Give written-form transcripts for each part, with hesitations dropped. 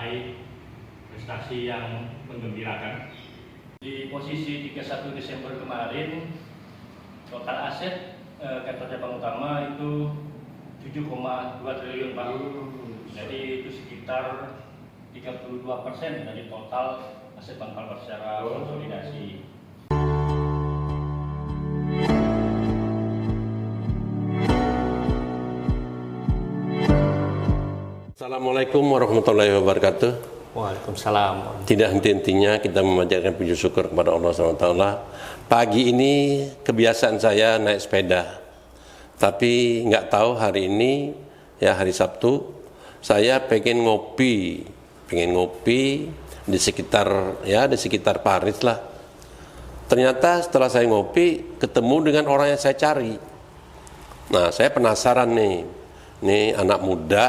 mencapai prestasi yang menggembirakan. Di posisi 31 Desember kemarin, total aset kantor cabang utama itu 7,2 triliun Pak. Jadi itu sekitar 32% dari total aset Bank Kalbar secara konsolidasi. Assalamualaikum warahmatullahi wabarakatuh. Waalaikumsalam. Tidak henti-hentinya kita memanjatkan puji syukur kepada Allah SWT. Pagi ini kebiasaan saya naik sepeda, tapi nggak tahu hari ini, ya hari Sabtu, saya pengen ngopi di sekitar Paris lah. Ternyata setelah saya ngopi, ketemu dengan orang yang saya cari. Nah, saya penasaran nih anak muda,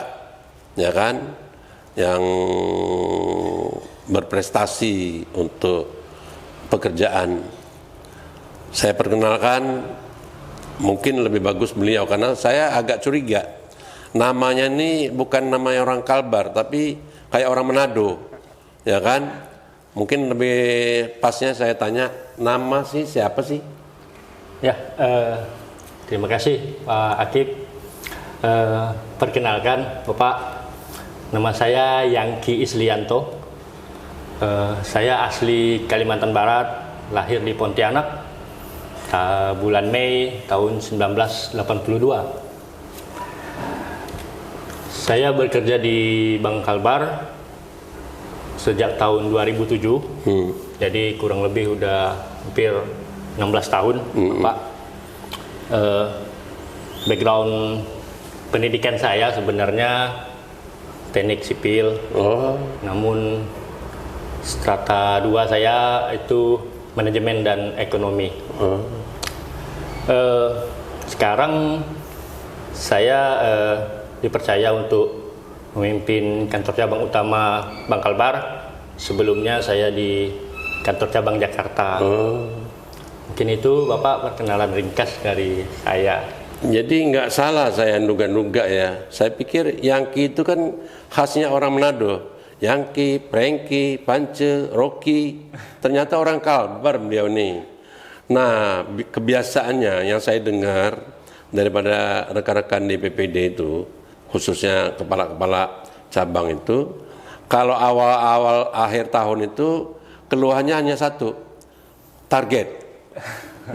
ya kan, yang berprestasi untuk pekerjaan. Saya perkenalkan, mungkin lebih bagus beliau karena saya agak curiga. Namanya ini bukan namanya orang Kalbar, tapi kayak orang Manado, ya kan? Mungkin lebih pasnya saya tanya, nama sih siapa sih? Ya, terima kasih Pak Akib. Perkenalkan Bapak, nama saya Yangki Islianto. Saya asli Kalimantan Barat, lahir di Pontianak bulan Mei tahun 1982. Saya bekerja di Bank Kalbar sejak tahun 2007. Jadi kurang lebih udah hampir 16 tahun, Pak. Background pendidikan saya sebenarnya teknik sipil, namun strata 2 saya itu manajemen dan ekonomi. Sekarang saya dipercaya untuk memimpin kantor cabang utama Bank Kalbar. Sebelumnya saya di kantor cabang Jakarta. Mungkin itu Bapak perkenalan ringkas dari saya. Jadi nggak salah saya nduga-nduga ya. Saya pikir Yangki itu kan khasnya orang Manado. Yangki, Prengki, Pance, Rocky. Ternyata orang Kalbar beliau nih. Nah, kebiasaannya yang saya dengar daripada rekan-rekan di PPD itu, khususnya kepala-kepala cabang itu, kalau awal-awal akhir tahun itu keluhannya hanya satu, target.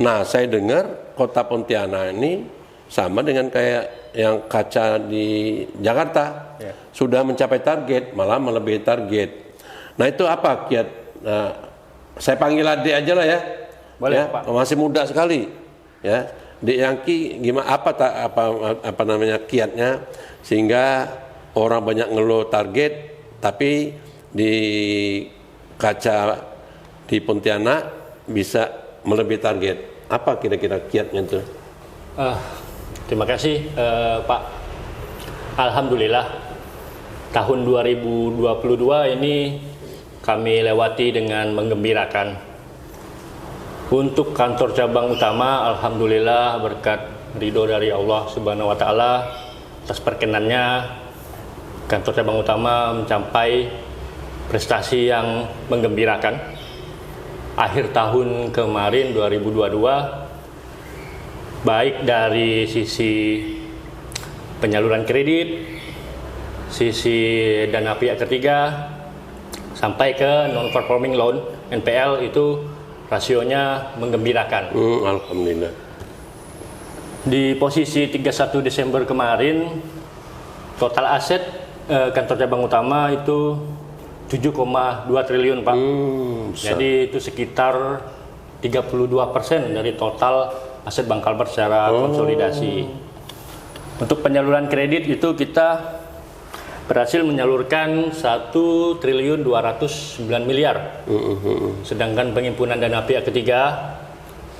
Nah, saya dengar kota Pontianak ini sama dengan kayak yang kaca di Jakarta, sudah mencapai target, malah melebihi target. Nah itu apa kiat? Nah, saya panggil adik aja lah ya. Boleh, ya, Pak. Masih muda sekali, ya. Dik Yangki gimana? Apa namanya kiatnya sehingga orang banyak ngeluh target, tapi di kaca di Pontianak bisa melebihi target. Apa kira-kira kiatnya itu? Terima kasih Pak. Alhamdulillah tahun 2022 ini kami lewati dengan menggembirakan. Untuk kantor cabang utama, alhamdulillah berkat ridho dari Allah Subhanahu wa taala atas perkenannya, kantor cabang utama mencapai prestasi yang menggembirakan. Akhir tahun kemarin 2022, baik dari sisi penyaluran kredit, sisi dana pihak ketiga, sampai ke non-performing loan (NPL) itu rasionya menggembirakan. Alhamdulillah. Di posisi 31 Desember kemarin, total aset kantor cabang utama itu 7,2 triliun Pak. Jadi itu sekitar 32% dari total aset Bank Kalbar secara konsolidasi. Untuk penyaluran kredit itu kita berhasil menyalurkan 1.209 miliar. Sedangkan penghimpunan dana pihak ketiga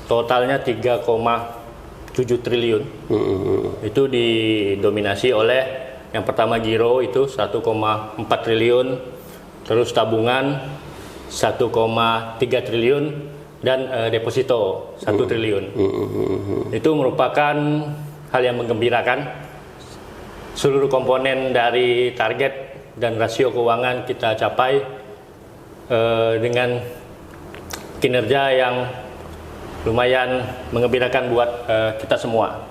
totalnya 3,7 triliun. Itu didominasi oleh yang pertama giro itu 1,4 triliun, terus tabungan 1,3 triliun, dan deposito 1 triliun. Itu merupakan hal yang menggembirakan. Seluruh komponen dari target dan rasio keuangan kita capai dengan kinerja yang lumayan menggembirakan buat kita semua.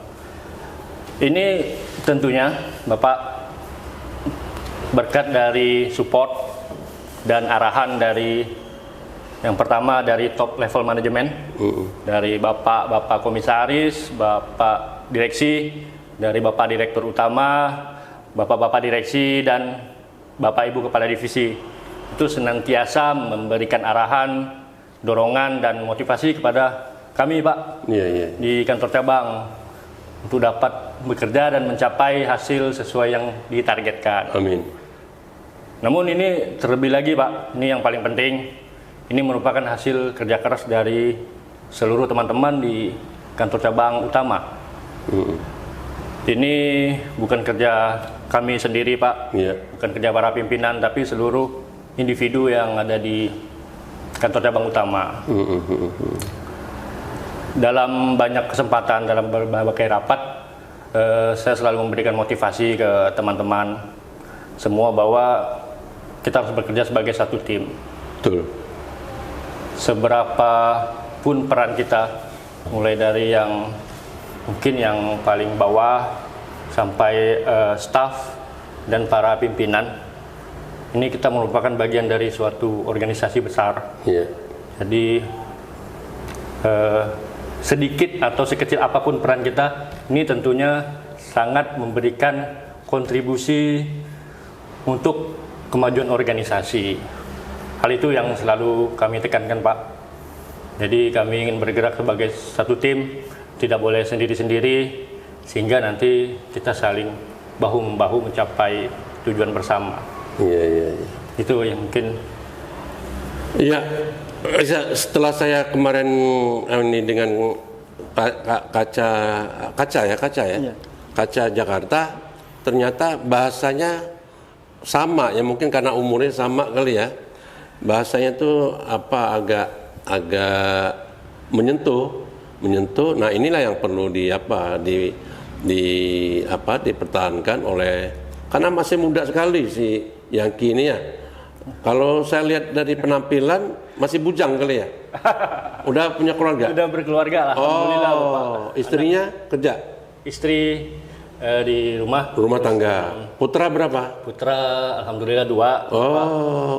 Ini tentunya Bapak berkat dari support dan arahan dari yang pertama dari top level manajemen, dari Bapak komisaris, Bapak direksi, dari Bapak direktur utama, Bapak direksi, dan Bapak Ibu kepala divisi. Itu senantiasa memberikan arahan, dorongan, dan motivasi kepada kami, Pak, di kantor cabang untuk dapat bekerja dan mencapai hasil sesuai yang ditargetkan. Amin. Namun ini terlebih lagi, Pak, ini yang paling penting, ini merupakan hasil kerja keras dari seluruh teman-teman di kantor cabang utama. Ini bukan kerja kami sendiri, Pak, bukan kerja para pimpinan, tapi seluruh individu yang ada di kantor cabang utama. Dalam banyak kesempatan, dalam berbagai rapat, saya selalu memberikan motivasi ke teman-teman semua bahwa kita harus bekerja sebagai satu tim. Betul. Seberapa pun peran kita, mulai dari yang mungkin yang paling bawah sampai staf dan para pimpinan, ini kita merupakan bagian dari suatu organisasi besar. Jadi sedikit atau sekecil apapun peran kita, ini tentunya sangat memberikan kontribusi untuk kemajuan organisasi. Hal itu yang selalu kami tekankan, Pak. Jadi kami ingin bergerak sebagai satu tim, tidak boleh sendiri-sendiri, sehingga nanti kita saling bahu-membahu mencapai tujuan bersama. Itu yang mungkin. Setelah saya kemarin ini dengan kaca Jakarta, ternyata bahasanya sama ya, mungkin karena umurnya sama kali ya. Bahasanya tuh agak menyentuh. Nah, inilah yang perlu dipertahankan oleh, karena masih muda sekali si Yangki ini ya. Kalau saya lihat dari penampilan masih bujang kali ya. Udah punya keluarga? Sudah berkeluarga, alhamdulillah, Bapak. Istrinya kerja? Istri di rumah. Rumah tangga. Putra berapa? Putra alhamdulillah 2.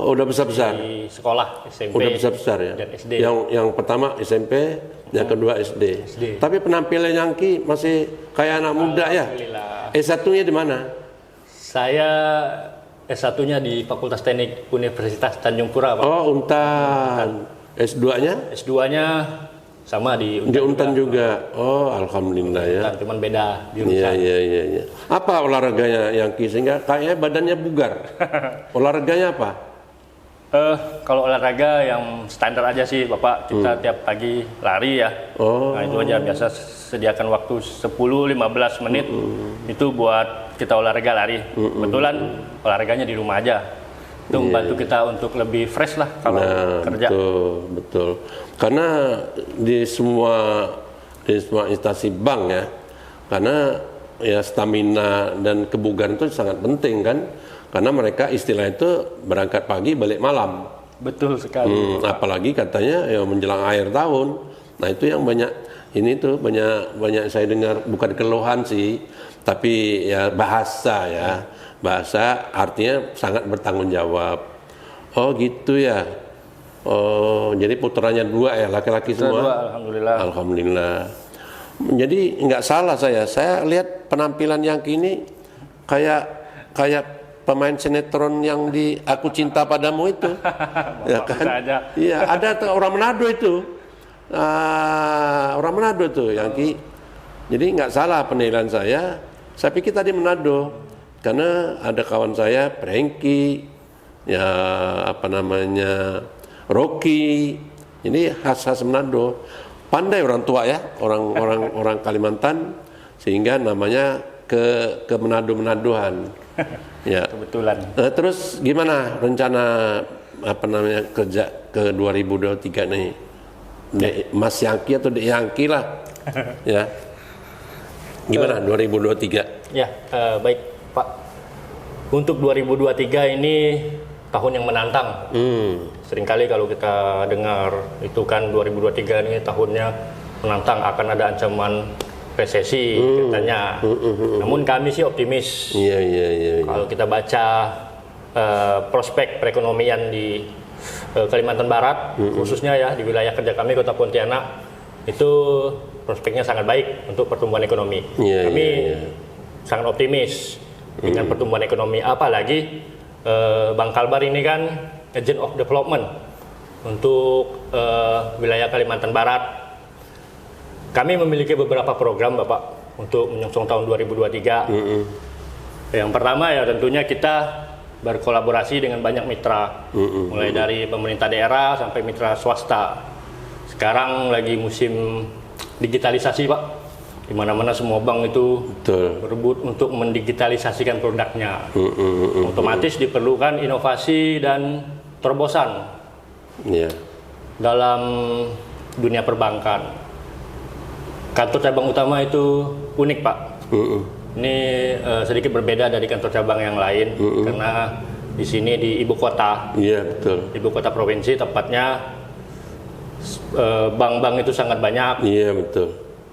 Udah besar-besar. Di sekolah SMP. Udah besar-besar ya. Dan SD. Yang pertama SMP, yang kedua SD. Tapi penampilan Yangki masih kayak anak muda ya. S1-nya di mana? Saya S1-nya di Fakultas Teknik Universitas Tanjung Pura, Pak. Untan. S2-nya? S2-nya sama di Untan. Di Untan juga. Alhamdulillah ya. Untan, cuman beda jurusan. Iya. Apa olahraganya Yangki sehingga kayaknya badannya bugar? Olahraganya apa? Kalau olahraga yang standar aja sih, Bapak. Kita tiap pagi lari ya. Nah, itu aja, biasa sediakan waktu 10-15 menit itu buat kita olahraga lari. Kebetulan olahraganya di rumah aja. Itu membantu kita untuk lebih fresh lah kalau kerja. Betul. Karena di semua instansi bank ya, karena ya stamina dan kebugaran itu sangat penting kan. Karena mereka istilah itu berangkat pagi balik malam. Betul sekali. Apalagi katanya ya menjelang akhir tahun. Nah, itu yang banyak banyak saya dengar, bukan keluhan sih, tapi ya bahasa ya. Bahasa artinya sangat bertanggung jawab. Oh gitu ya. Jadi putranya 2 ya, laki-laki semua. 2, alhamdulillah. Jadi nggak salah saya lihat penampilan yang kini kayak pemain sinetron yang di Aku Cinta Padamu itu. Ya kan? Iya, ada orang Manado itu. Orang Manado itu Yangki. Jadi nggak salah penilaian saya. Saya pikir tadi Manado. Karena ada kawan saya, Prengki, ya Rocky. Ini khas Manado. Pandai orang tua ya, orang Kalimantan, sehingga namanya ke Manado-Manadoan. Ya. Kebetulan. Terus gimana rencana kerja ke 2023 nih? Mas Yangki atau Dek Yangki lah. Ya. Gimana 2023? Ya, baik Pak. Untuk 2023 ini tahun yang menantang. Seringkali kalau kita dengar itu kan 2023 ini tahunnya menantang, akan ada ancaman resesi katanya. Namun kami sih optimis. Iya. Kalau kita baca prospek perekonomian di Kalimantan Barat, khususnya ya di wilayah kerja kami Kota Pontianak, itu prospeknya sangat baik untuk pertumbuhan ekonomi. Kami sangat optimis dengan pertumbuhan ekonomi, apalagi Bang Kalbar ini kan agent of development untuk wilayah Kalimantan Barat. Kami memiliki beberapa program Bapak untuk menyongsong tahun 2023. Yang pertama ya tentunya kita berkolaborasi dengan banyak mitra, mulai dari pemerintah daerah sampai mitra swasta. Sekarang lagi musim digitalisasi Pak, di mana-mana semua bank itu berebut untuk mendigitalisasikan produknya. Otomatis diperlukan inovasi dan terobosan dalam dunia perbankan. Kantor cabang utama itu unik Pak. Ini sedikit berbeda dari kantor cabang yang lain karena di sini di ibu kota. Ibu kota provinsi tepatnya, bank-bank itu sangat banyak.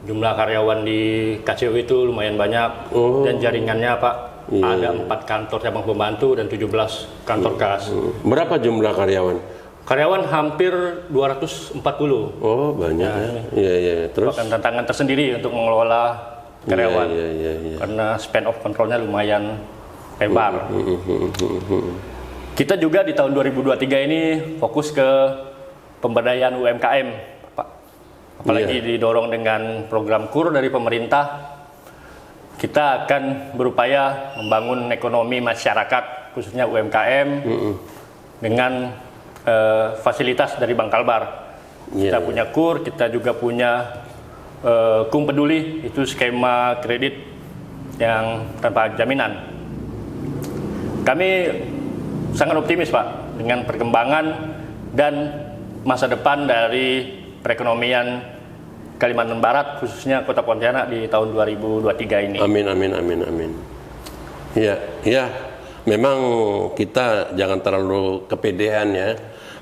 Jumlah karyawan di KCU itu lumayan banyak dan jaringannya Pak. Ada 4 kantor cabang pembantu dan 17 kantor kas. Berapa jumlah karyawan? Karyawan hampir 240. Oh banyak ya. Terus? Bahkan tantangan tersendiri untuk mengelola karyawan, karena span of controlnya lumayan lebar. Kita juga di tahun 2023 ini fokus ke pemberdayaan UMKM, Pak. Apalagi didorong dengan program KUR dari pemerintah, kita akan berupaya membangun ekonomi masyarakat, khususnya UMKM, dengan fasilitas dari Bank Kalbar. Kita punya KUR, kita juga punya KUM Peduli, itu skema kredit yang tanpa jaminan. Kami sangat optimis Pak dengan perkembangan dan masa depan dari perekonomian Kalimantan Barat, khususnya Kota Pontianak di tahun 2023 ini. Amin. Ya, memang kita jangan terlalu kepedean ya.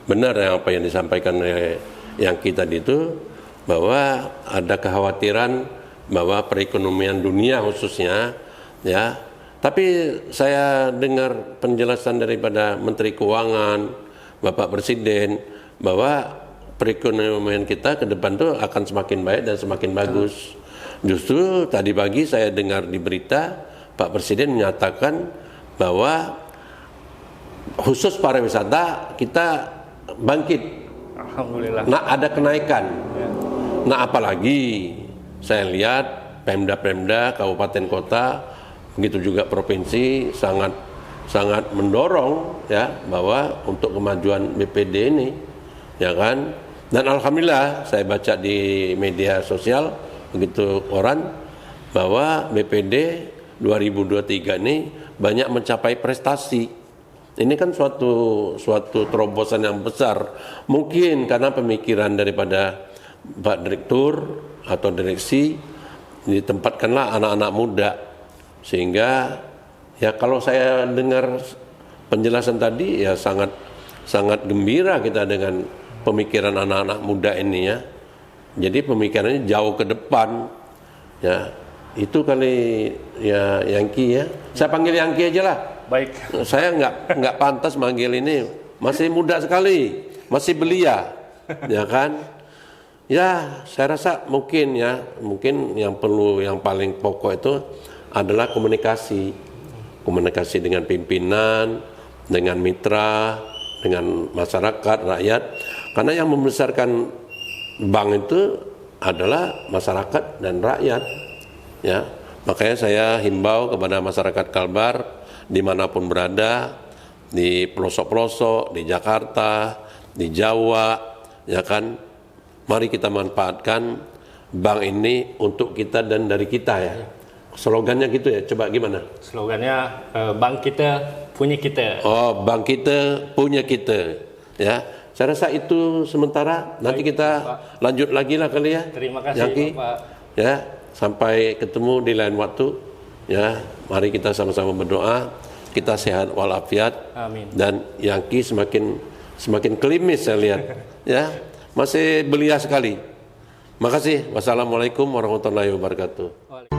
Benar apa yang disampaikan oleh yang kita itu, bahwa ada kekhawatiran bahwa perekonomian dunia khususnya ya. Tapi saya dengar penjelasan daripada Menteri Keuangan, Bapak Presiden, bahwa perekonomian kita ke depan tuh akan semakin baik dan semakin bagus. Justru tadi pagi saya dengar di berita Pak Presiden menyatakan bahwa khusus pariwisata kita bangkit. Alhamdulillah. Nah, ada kenaikan. Nah, apalagi saya lihat Pemda-Pemda, kabupaten kota, begitu juga provinsi sangat mendorong ya bahwa untuk kemajuan BPD ini, ya kan? Dan alhamdulillah saya baca di media sosial begitu koran bahwa BPD 2023 ini banyak mencapai prestasi. Ini kan suatu terobosan yang besar. Mungkin karena pemikiran daripada Pak Direktur atau direksi, ditempatkanlah anak-anak muda, sehingga ya kalau saya dengar penjelasan tadi ya sangat gembira kita dengan pemikiran anak-anak muda ini ya. Jadi pemikirannya jauh ke depan ya. Itu kali ya Yangki ya. Saya panggil Yangki aja lah. Baik. Saya nggak pantas manggil ini, masih muda sekali, masih belia, ya kan? Ya, saya rasa mungkin yang paling pokok itu adalah komunikasi dengan pimpinan, dengan mitra, dengan masyarakat, rakyat. Karena yang membesarkan bank itu adalah masyarakat dan rakyat. Ya, makanya saya himbau kepada masyarakat Kalbar dimanapun berada, di pelosok-pelosok, di Jakarta, di Jawa, ya kan. Mari kita manfaatkan bank ini untuk kita dan dari kita ya. Slogannya gitu ya, coba gimana? Slogannya bank kita punya kita. Oh, bank kita punya kita. Ya, saya rasa itu sementara. Nanti kita lanjut lagi lah kali ya. Terima kasih Bapak. Ya, sampai ketemu di lain waktu. Ya, mari kita sama-sama berdoa. kita sehat walafiat. Amin. Dan Yangki semakin klimis saya lihat. Ya, masih belia sekali. Makasih. Wassalamualaikum warahmatullahi wabarakatuh.